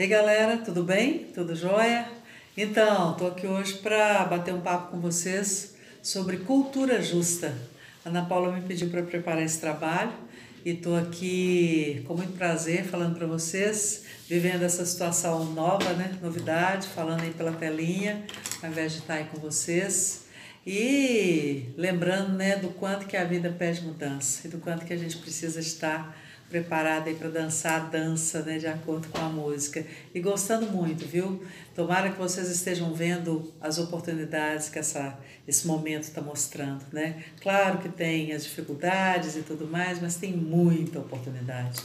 Ei galera, tudo bem? Tudo jóia? Então, estou aqui hoje para bater um papo com vocês sobre cultura justa. A Ana Paula me pediu para preparar esse trabalho e estou aqui com muito prazer falando para vocês, vivendo essa situação nova, né? Novidade, falando aí pela telinha, ao invés de estar aí com vocês. E lembrando, né, do quanto que a vida pede mudança e do quanto que a gente precisa estar preparada aí para dançar a dança, né, de acordo com a música. E gostando muito, viu? Tomara que vocês estejam vendo as oportunidades que esse momento está mostrando, né? Claro que tem as dificuldades e tudo mais, mas tem muita oportunidade.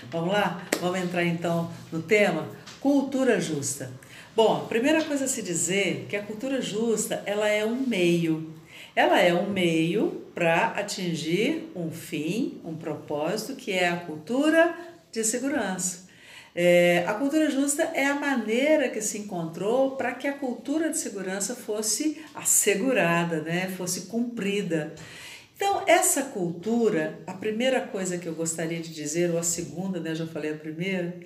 Vamos lá? Vamos entrar então no tema cultura justa. Bom, a primeira coisa a se dizer é que a cultura justa, ela é um meio. Ela é um meio para atingir um fim, um propósito, que é a cultura de segurança. A cultura justa é a maneira que se encontrou para que a cultura de segurança fosse assegurada, né? Fosse cumprida. Então, essa cultura, a primeira coisa que eu gostaria de dizer, ou a segunda, né, eu já falei a primeira,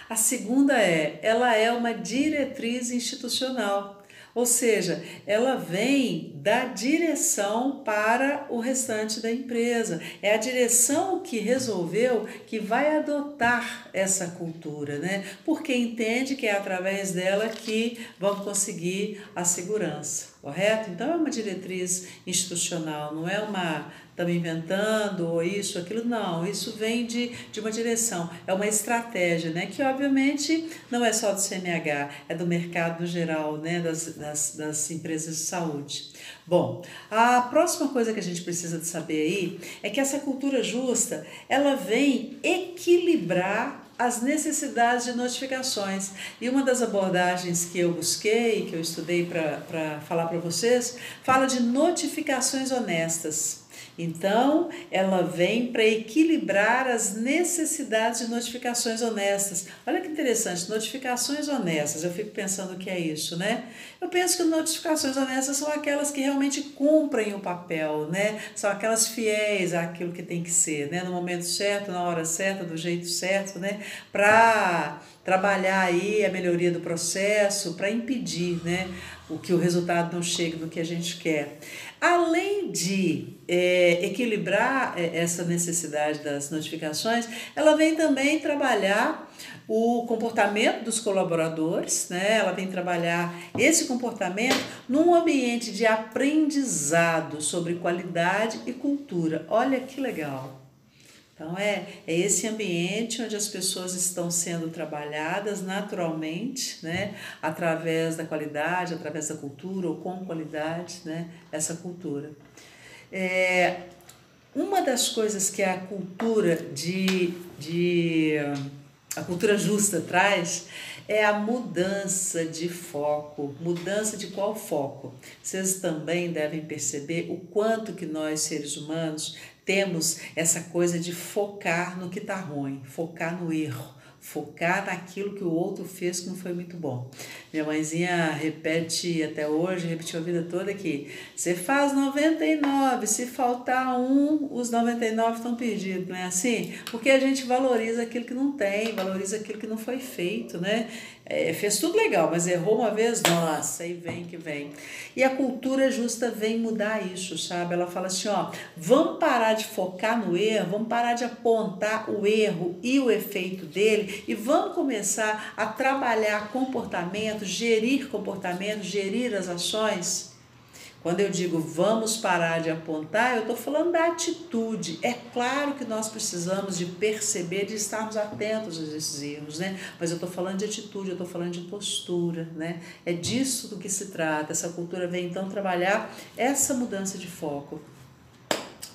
a segunda ela é uma diretriz institucional, ou seja, ela vem da direção para o restante da empresa. É a direção que resolveu que vai adotar essa cultura, né? Porque entende que é através dela que vamos conseguir a segurança, correto? Então é uma diretriz institucional, não é uma estamos inventando ou isso, aquilo, não, isso vem de uma direção, é uma estratégia, né, que obviamente não é só do CNH, é do mercado no geral, né, das empresas de saúde. Bom, a próxima coisa que a gente precisa de saber aí é que essa cultura justa, ela vem equilibrar as necessidades de notificações. E uma das abordagens que eu busquei, que eu estudei para falar para vocês, fala de notificações honestas. Então, ela vem para equilibrar as necessidades de notificações honestas. Olha que interessante, notificações honestas, eu fico pensando o que é isso, né? Eu penso que notificações honestas são aquelas que realmente cumprem o papel, né? São aquelas fiéis àquilo que tem que ser, né? No momento certo, na hora certa, do jeito certo, né? Para trabalhar aí a melhoria do processo, para impedir, né, o resultado não chegue no que a gente quer. Além de equilibrar essa necessidade das notificações, ela vem também trabalhar o comportamento dos colaboradores, né? Ela vem trabalhar esse comportamento num ambiente de aprendizado sobre qualidade e cultura. Olha que legal! Então, é esse ambiente onde as pessoas estão sendo trabalhadas naturalmente, né, através da qualidade, através da cultura, ou com qualidade, né, essa cultura. Uma das coisas que a cultura a cultura justa traz é a mudança de foco. Mudança de qual foco? Vocês também devem perceber o quanto que nós, seres humanos, temos essa coisa de focar no que está ruim, focar no erro, focar naquilo que o outro fez que não foi muito bom. Minha mãezinha repete até hoje, repetiu a vida toda que você faz 99, se faltar um, os 99 estão perdidos, não é assim? Porque a gente valoriza aquilo que não tem, valoriza aquilo que não foi feito, né? Fez tudo legal, mas errou uma vez, nossa, aí vem que vem. E a cultura justa vem mudar isso, sabe? Ela fala assim, ó, vamos parar de focar no erro, vamos parar de apontar o erro e o efeito dele e vamos começar a trabalhar comportamento, gerir as ações. Quando eu digo vamos parar de apontar, eu estou falando da atitude. É claro que nós precisamos de perceber, de estarmos atentos a esses erros, né? Mas eu estou falando de atitude, eu estou falando de postura, né? É disso do que se trata. Essa cultura vem então trabalhar essa mudança de foco.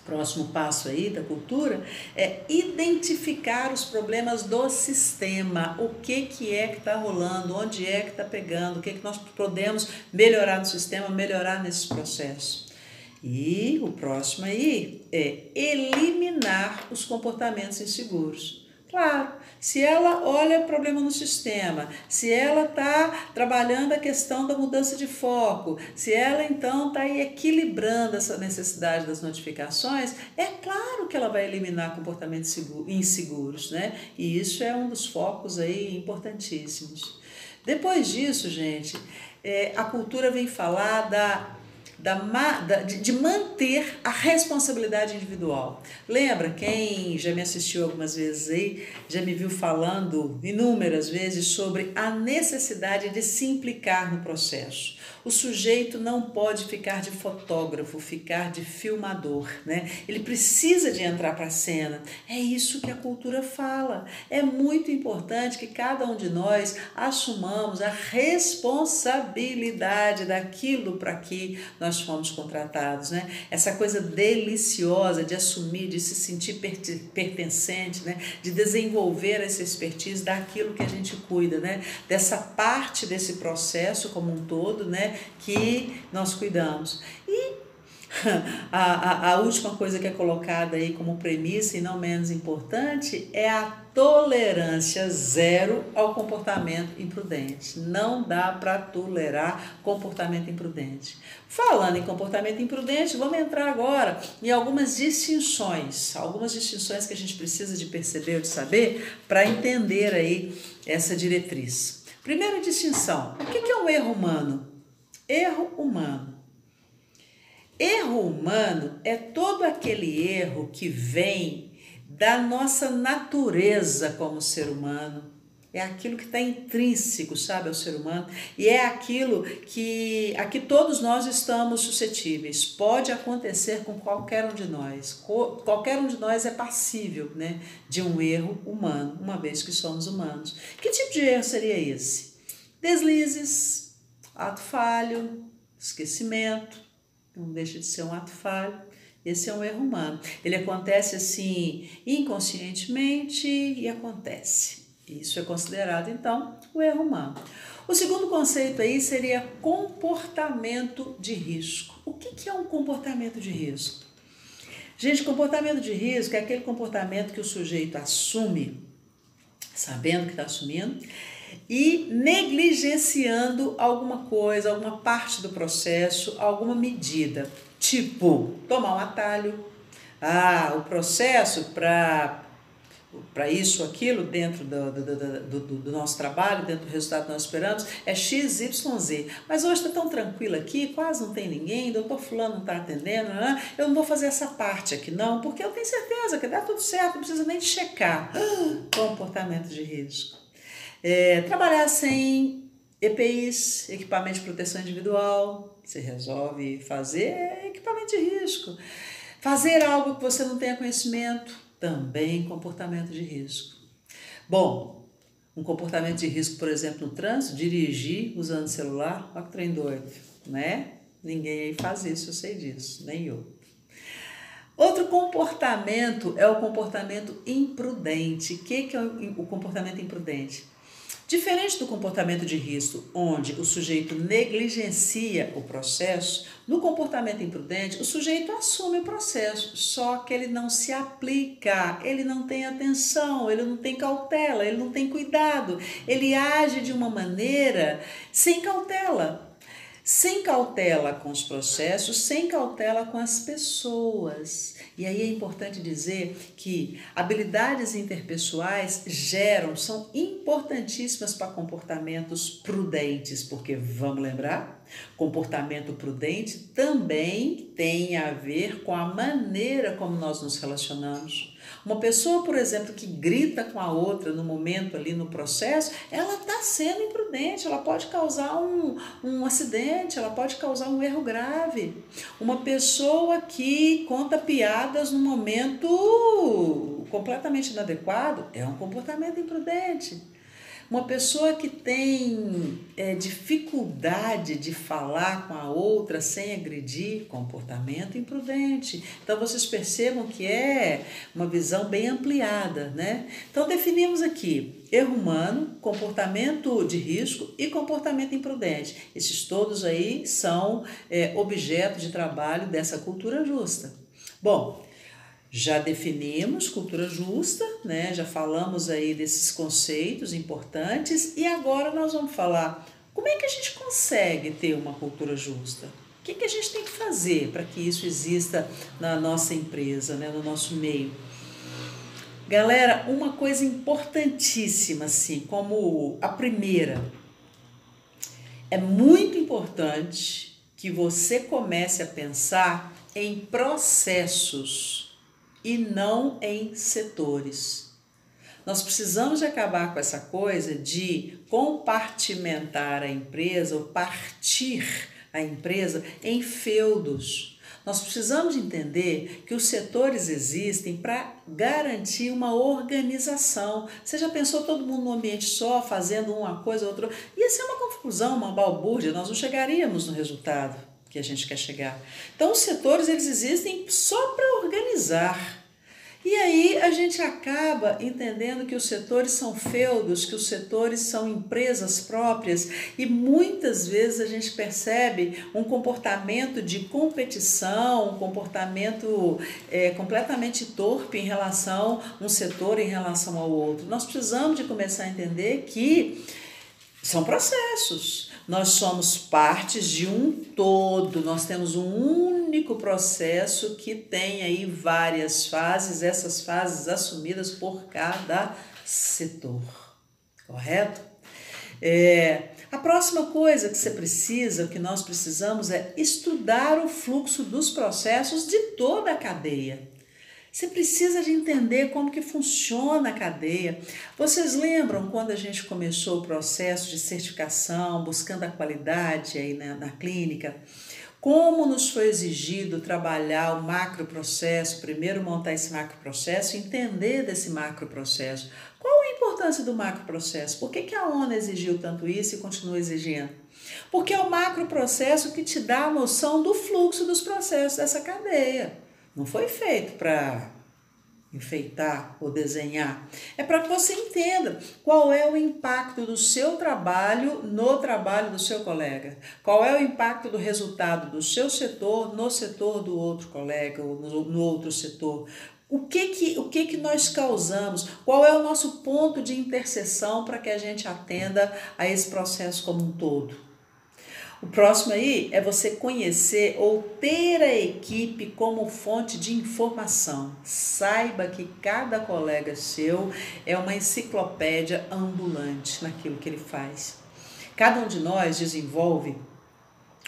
Próximo passo aí da cultura é identificar os problemas do sistema, o que é que está rolando, onde é que está pegando, o que nós podemos melhorar no sistema, melhorar nesses processos. E o próximo aí é eliminar os comportamentos inseguros. Claro, se ela olha problema no sistema, se ela está trabalhando a questão da mudança de foco, se ela então está aí equilibrando essa necessidade das notificações, é claro que ela vai eliminar comportamentos inseguros, né? E isso é um dos focos aí importantíssimos. Depois disso, gente, a cultura vem falar de manter a responsabilidade individual. Lembra, quem já me assistiu algumas vezes aí, já me viu falando inúmeras vezes sobre a necessidade de se implicar no processo. O sujeito não pode ficar de fotógrafo, ficar de filmador, né? Ele precisa de entrar para a cena. É isso que a cultura fala. É muito importante que cada um de nós assumamos a responsabilidade daquilo para que nós fomos contratados, né? Essa coisa deliciosa de assumir, de se sentir pertencente, né? De desenvolver essa expertise daquilo que a gente cuida, né? Dessa parte desse processo como um todo, né? Que nós cuidamos. E a última coisa que é colocada aí como premissa e não menos importante é a tolerância zero ao comportamento imprudente. Não dá para tolerar comportamento imprudente. Falando em comportamento imprudente, vamos entrar agora em algumas distinções que a gente precisa de perceber ou de saber para entender aí essa diretriz. Primeira distinção, o que é um erro humano? Erro humano. Erro humano é todo aquele erro que vem da nossa natureza como ser humano. É aquilo que está intrínseco, sabe, ao ser humano. E é aquilo que a que todos nós estamos suscetíveis. Pode acontecer com qualquer um de nós. Qualquer um de nós é passível, né, de um erro humano, uma vez que somos humanos. Que tipo de erro seria esse? Deslizes, ato falho, esquecimento, não deixa de ser um ato falho. Esse é um erro humano. Ele acontece assim inconscientemente e acontece. Isso é considerado, então, o erro humano. O segundo conceito aí seria comportamento de risco. O que é um comportamento de risco? Gente, comportamento de risco é aquele comportamento que o sujeito assume, sabendo que está assumindo, e negligenciando alguma coisa, alguma parte do processo, alguma medida. Tipo, tomar um atalho. O processo para isso ou aquilo dentro do nosso trabalho, dentro do resultado que nós esperamos, é X, Y, Z. Mas hoje está tão tranquilo aqui, quase não tem ninguém, o doutor fulano não está atendendo, eu não vou fazer essa parte aqui não, porque eu tenho certeza que dá tudo certo, não precisa nem de checar. Comportamento de risco. Trabalhar sem EPIs, equipamento de proteção individual, você resolve fazer equipamento de risco. Fazer algo que você não tenha conhecimento, também comportamento de risco. Bom, um comportamento de risco, por exemplo, no trânsito, dirigir usando celular, olha que trem doido, né? Ninguém aí faz isso, eu sei disso, nem eu. Outro comportamento é o comportamento imprudente. O que é o comportamento imprudente? Diferente do comportamento de risco, onde o sujeito negligencia o processo, no comportamento imprudente, o sujeito assume o processo, só que ele não se aplica, ele não tem atenção, ele não tem cautela, ele não tem cuidado, ele age de uma maneira sem cautela. Sem cautela com os processos, sem cautela com as pessoas. E aí é importante dizer que habilidades interpessoais são importantíssimas para comportamentos prudentes, porque, vamos lembrar, comportamento prudente também tem a ver com a maneira como nós nos relacionamos. Uma pessoa, por exemplo, que grita com a outra no momento ali no processo, ela está sendo imprudente, ela pode causar um acidente, ela pode causar um erro grave. Uma pessoa que conta piadas no momento completamente inadequado é um comportamento imprudente. Uma pessoa que tem dificuldade de falar com a outra sem agredir, comportamento imprudente. Então, vocês percebam que é uma visão bem ampliada, né? Então, definimos aqui erro humano, comportamento de risco e comportamento imprudente. Esses todos aí são objeto de trabalho dessa cultura justa. Bom, Já definimos cultura justa, né? Já falamos aí desses conceitos importantes e agora nós vamos falar como é que a gente consegue ter uma cultura justa. O que a gente tem que fazer para que isso exista na nossa empresa, né? No nosso meio? Galera, uma coisa importantíssima, assim, como a primeira, é muito importante que você comece a pensar em processos e não em setores. Nós precisamos de acabar com essa coisa de compartimentar a empresa ou partir a empresa em feudos. Nós precisamos entender que os setores existem para garantir uma organização. Você já pensou todo mundo num ambiente só, fazendo uma coisa, outra? Ia ser uma confusão, uma balbúrdia, nós não chegaríamos no resultado que a gente quer chegar. Então, os setores, eles existem só para organizar. E aí a gente acaba entendendo que os setores são feudos, que os setores são empresas próprias e muitas vezes a gente percebe um comportamento de competição, um comportamento completamente torpe em relação a um setor em relação ao outro. Nós precisamos de começar a entender que são processos. Nós somos partes de um todo, nós temos um único processo que tem aí várias fases, essas fases assumidas por cada setor, correto? A próxima coisa que você precisa, que nós precisamos é estudar o fluxo dos processos de toda a cadeia. Você precisa de entender como que funciona a cadeia. Vocês lembram quando a gente começou o processo de certificação, buscando a qualidade aí na clínica? Como nos foi exigido trabalhar o macroprocesso, primeiro montar esse macroprocesso e entender desse macroprocesso. Qual a importância do macroprocesso? Por que a ONU exigiu tanto isso e continua exigindo? Porque é o macroprocesso que te dá a noção do fluxo dos processos dessa cadeia. Não foi feito para enfeitar ou desenhar. É para que você entenda qual é o impacto do seu trabalho no trabalho do seu colega. Qual é o impacto do resultado do seu setor no setor do outro colega ou no outro setor. O que nós causamos? Qual é o nosso ponto de interseção para que a gente atenda a esse processo como um todo? O próximo aí é você conhecer ou ter a equipe como fonte de informação. Saiba que cada colega seu é uma enciclopédia ambulante naquilo que ele faz. Cada um de nós desenvolve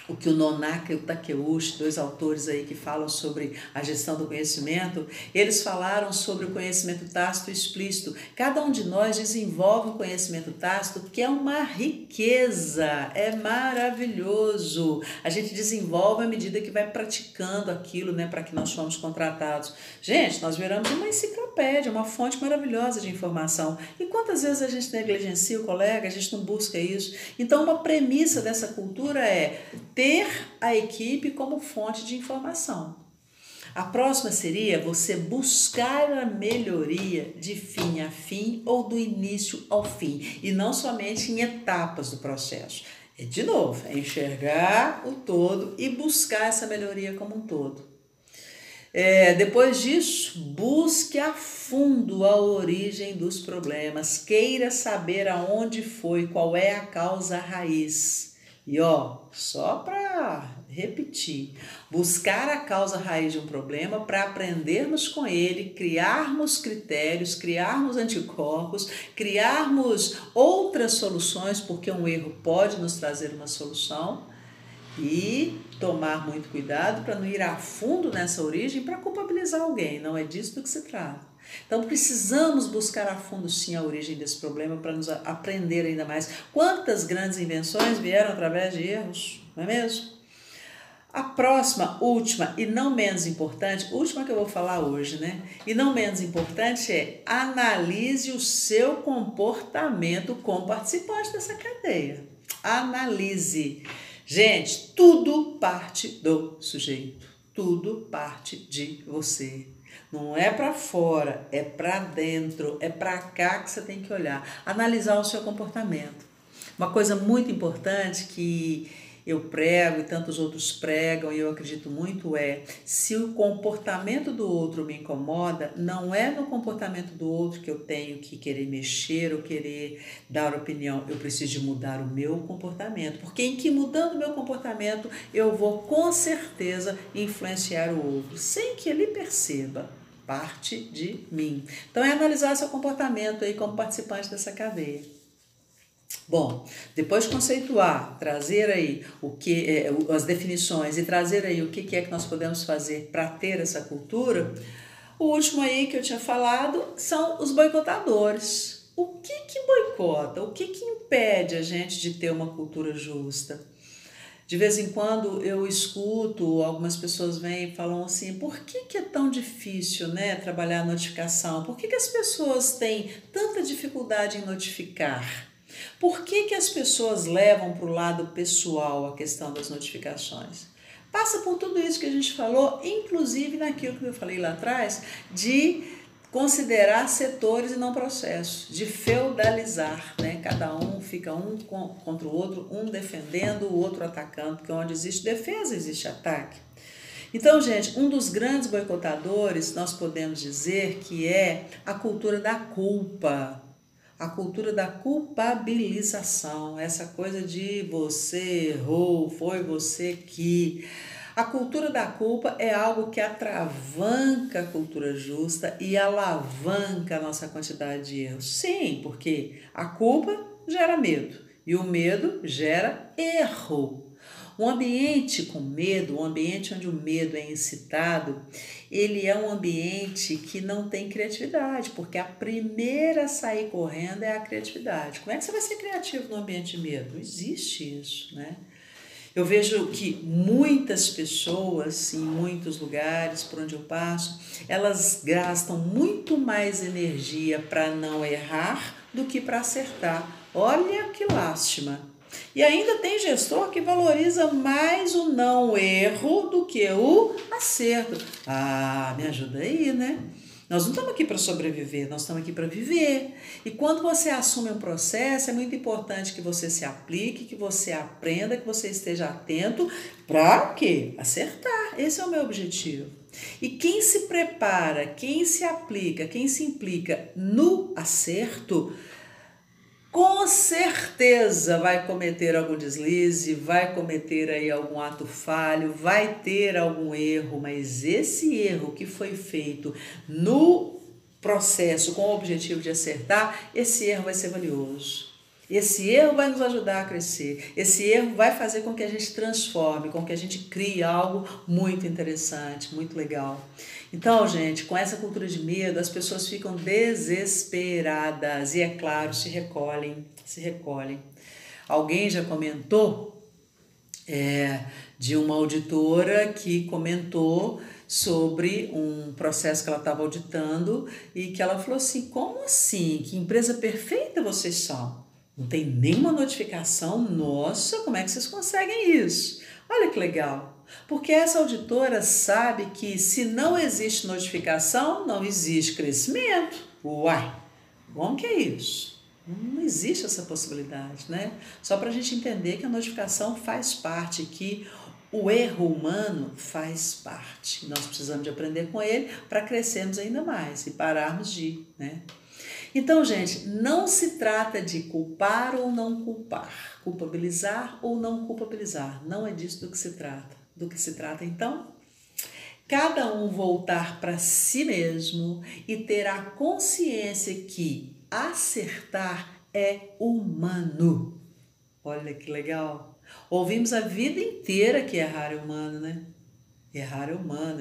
o que o Nonaka e o Takeuchi, dois autores aí que falam sobre a gestão do conhecimento, eles falaram sobre o conhecimento tácito e explícito. Cada um de nós desenvolve um conhecimento tácito que é uma riqueza, é maravilhoso. A gente desenvolve à medida que vai praticando aquilo, né, para que nós fomos contratados. Gente, nós viramos uma enciclopédia, uma fonte maravilhosa de informação. E quantas vezes a gente negligencia o colega, a gente não busca isso? Então, uma premissa dessa cultura é ter a equipe como fonte de informação. A próxima seria você buscar a melhoria de fim a fim ou do início ao fim, e não somente em etapas do processo. De novo, é enxergar o todo e buscar essa melhoria como um todo. Depois disso, busque a fundo a origem dos problemas, queira saber aonde foi, qual é a causa raiz. E só para repetir, buscar a causa raiz de um problema para aprendermos com ele, criarmos critérios, criarmos anticorpos, criarmos outras soluções, porque um erro pode nos trazer uma solução, e tomar muito cuidado para não ir a fundo nessa origem para culpabilizar alguém, não é disso do que se trata. Então precisamos buscar a fundo sim a origem desse problema para nos aprender ainda mais. Quantas grandes invenções vieram através de erros, não é mesmo? A próxima, última e não menos importante, última que eu vou falar hoje, né? E não menos importante é analise o seu comportamento como participante dessa cadeia. Analise. Gente, tudo parte do sujeito, tudo parte de você. Não é para fora, é para dentro, é para cá que você tem que olhar, analisar o seu comportamento. Uma coisa muito importante que eu prego e tantos outros pregam, e eu acredito muito, se o comportamento do outro me incomoda, não é no comportamento do outro que eu tenho que querer mexer ou querer dar opinião, eu preciso de mudar o meu comportamento, porque em que mudando o meu comportamento eu vou com certeza influenciar o outro, sem que ele perceba, parte de mim. Então é analisar seu comportamento aí como participante dessa cadeia. Bom, depois de conceituar, trazer aí as definições e trazer aí o que é que nós podemos fazer para ter essa cultura, o último aí que eu tinha falado são os boicotadores. O que boicota? O que impede a gente de ter uma cultura justa? De vez em quando eu escuto, algumas pessoas vêm e falam assim, por que é tão difícil, né, trabalhar a notificação? Por que as pessoas têm tanta dificuldade em notificar? Por que as pessoas levam para o lado pessoal a questão das notificações? Passa por tudo isso que a gente falou, inclusive naquilo que eu falei lá atrás, de considerar setores e não processos, de feudalizar, né? Cada um fica um contra o outro, um defendendo, o outro atacando, porque onde existe defesa, existe ataque. Então, gente, um dos grandes boicotadores, nós podemos dizer que é a cultura da culpa, a cultura da culpabilização, essa coisa de você errou, foi você que... A cultura da culpa é algo que atravanca a cultura justa e alavanca a nossa quantidade de erros. Sim, porque a culpa gera medo e o medo gera erro. Um ambiente com medo, um ambiente onde o medo é incitado, ele é um ambiente que não tem criatividade, porque a primeira a sair correndo é a criatividade. Como é que você vai ser criativo no ambiente de medo? Não existe isso, né? Eu vejo que muitas pessoas, em muitos lugares por onde eu passo, elas gastam muito mais energia para não errar do que para acertar. Olha que lástima! E ainda tem gestor que valoriza mais o não erro do que o acerto. Ah, me ajuda aí, né? Nós não estamos aqui para sobreviver, nós estamos aqui para viver. E quando você assume um processo, é muito importante que você se aplique, que você aprenda, que você esteja atento para o quê? Acertar. Esse é o meu objetivo. E quem se prepara, quem se aplica, quem se implica no acerto, com certeza vai cometer algum deslize, vai cometer aí algum ato falho, vai ter algum erro, mas esse erro que foi feito no processo com o objetivo de acertar, esse erro vai ser valioso. Esse erro vai nos ajudar a crescer, esse erro vai fazer com que a gente transforme, com que a gente crie algo muito interessante, muito legal. Então, gente, com essa cultura de medo, as pessoas ficam desesperadas e, é claro, se recolhem. Alguém já comentou de uma auditora que comentou sobre um processo que ela estava auditando e que ela falou assim, como assim? Que empresa perfeita vocês são? Não tem nenhuma notificação? Nossa, como é que vocês conseguem isso? Olha que legal. Porque essa auditora sabe que se não existe notificação, não existe crescimento. Uai, como que é isso? Não existe essa possibilidade, né? Só para a gente entender que a notificação faz parte, que o erro humano faz parte. Nós precisamos de aprender com ele para crescermos ainda mais e pararmos de ir, né? Então, gente, não se trata de culpar ou não culpar, culpabilizar ou não culpabilizar. Não é disso do que se trata. Do que se trata, então, cada um voltar para si mesmo e ter a consciência que acertar é humano. Olha que legal. Ouvimos a vida inteira que errar é humano, né? Errar é humano,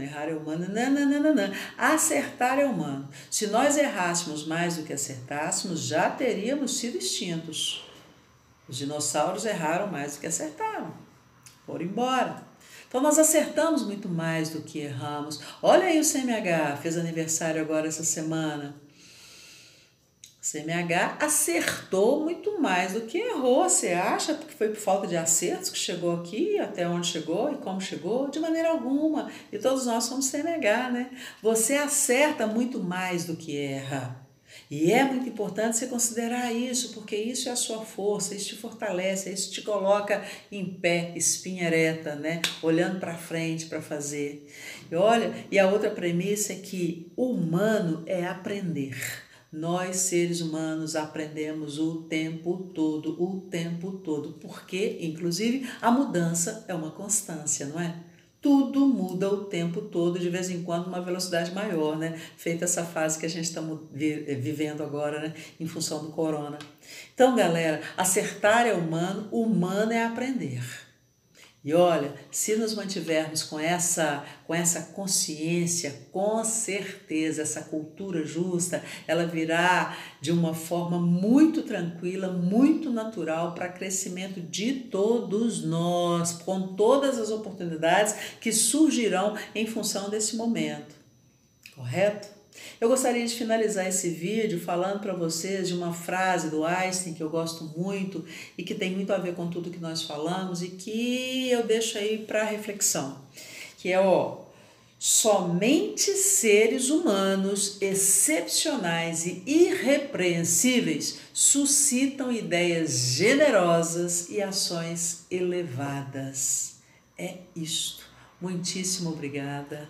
não. Acertar é humano. Se nós errássemos mais do que acertássemos, já teríamos sido extintos. Os dinossauros erraram mais do que acertaram. Foram embora. Então nós acertamos muito mais do que erramos. Olha aí o CMH, fez aniversário agora essa semana. O CMH acertou muito mais do que errou. Você acha que foi por falta de acertos que chegou aqui, até onde chegou e como chegou? De maneira alguma. E todos nós somos CMH, né? Você acerta muito mais do que erra. E é muito importante você considerar isso, porque isso é a sua força, isso te fortalece, isso te coloca em pé, espinha ereta, né? Olhando para frente para fazer. E olha, e a outra premissa é que o humano é aprender. Nós, seres humanos, aprendemos o tempo todo, porque, inclusive, a mudança é uma constância, não é? Tudo muda o tempo todo, de vez em quando, uma velocidade maior, né? Feita essa fase que a gente está vivendo agora, né? Em função do corona. Então, galera, acertar é humano, humano é aprender. E olha, se nos mantivermos com essa consciência, com certeza essa cultura justa, ela virá de uma forma muito tranquila, muito natural para crescimento de todos nós, com todas as oportunidades que surgirão em função desse momento. Correto? Eu gostaria de finalizar esse vídeo falando para vocês de uma frase do Einstein que eu gosto muito e que tem muito a ver com tudo que nós falamos e que eu deixo aí para reflexão, que é somente seres humanos excepcionais e irrepreensíveis suscitam ideias generosas e ações elevadas. É isto. Muitíssimo obrigada.